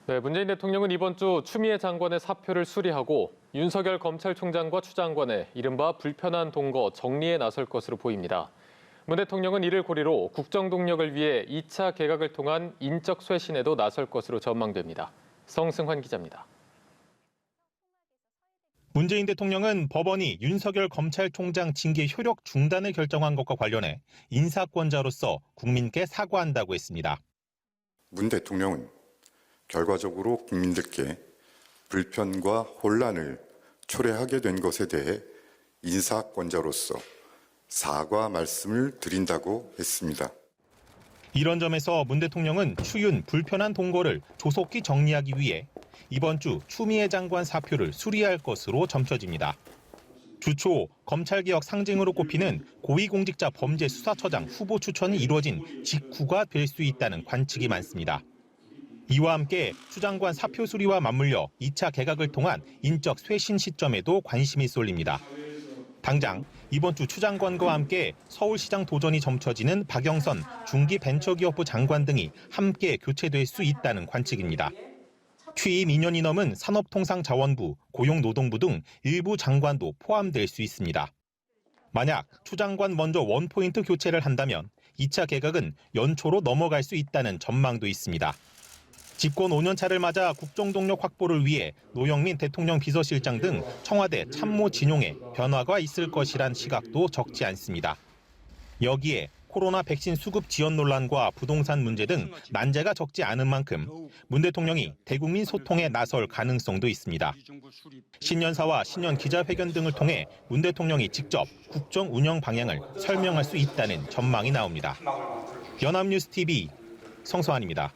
네, 문재인 대통령은 이번 주 추미애 장관의 사표를 수리하고 윤석열 검찰총장과 추장관의 이른바 불편한 동거 정리에 나설 것으로 보입니다. 문 대통령은 이를 고리로 국정 동력을 위해 2차 개각을 통한 인적 쇄신에도 나설 것으로 전망됩니다. 성승환 기자입니다. 문재인 대통령은 법원이 윤석열 검찰총장 징계 효력 중단을 결정한 것과 관련해 인사권자로서 국민께 사과한다고 했습니다. 문 대통령은 결과적으로 국민들께 불편과 혼란을 초래하게 된 것에 대해 인사권자로서 사과 말씀을 드린다고 했습니다. 이런 점에서 문 대통령은 추윤 불편한 동거를 조속히 정리하기 위해 이번 주 추미애 장관 사표를 수리할 것으로 점쳐집니다. 주초 검찰개혁 상징으로 꼽히는 고위공직자 범죄수사처장 후보 추천이 이루어진 직후가 될 수 있다는 관측이 많습니다. 이와 함께 추 장관 사표 수리와 맞물려 2차 개각을 통한 인적 쇄신 시점에도 관심이 쏠립니다. 당장 이번 주 추 장관과 함께 서울시장 도전이 점쳐지는 박영선 중기벤처기업부 장관 등이 함께 교체될 수 있다는 관측입니다. 취임 2년이 넘은 산업통상자원부, 고용노동부 등 일부 장관도 포함될 수 있습니다. 만약 추 장관 먼저 원포인트 교체를 한다면 2차 개각은 연초로 넘어갈 수 있다는 전망도 있습니다. 집권 5년차를 맞아 국정동력 확보를 위해 노영민 대통령 비서실장 등 청와대 참모 진용에 변화가 있을 것이란 시각도 적지 않습니다. 여기에 코로나 백신 수급 지원 논란과 부동산 문제 등 난제가 적지 않은 만큼 문 대통령이 대국민 소통에 나설 가능성도 있습니다. 신년사와 신년 기자회견 등을 통해 문 대통령이 직접 국정 운영 방향을 설명할 수 있다는 전망이 나옵니다. 연합뉴스 TV 성서환입니다.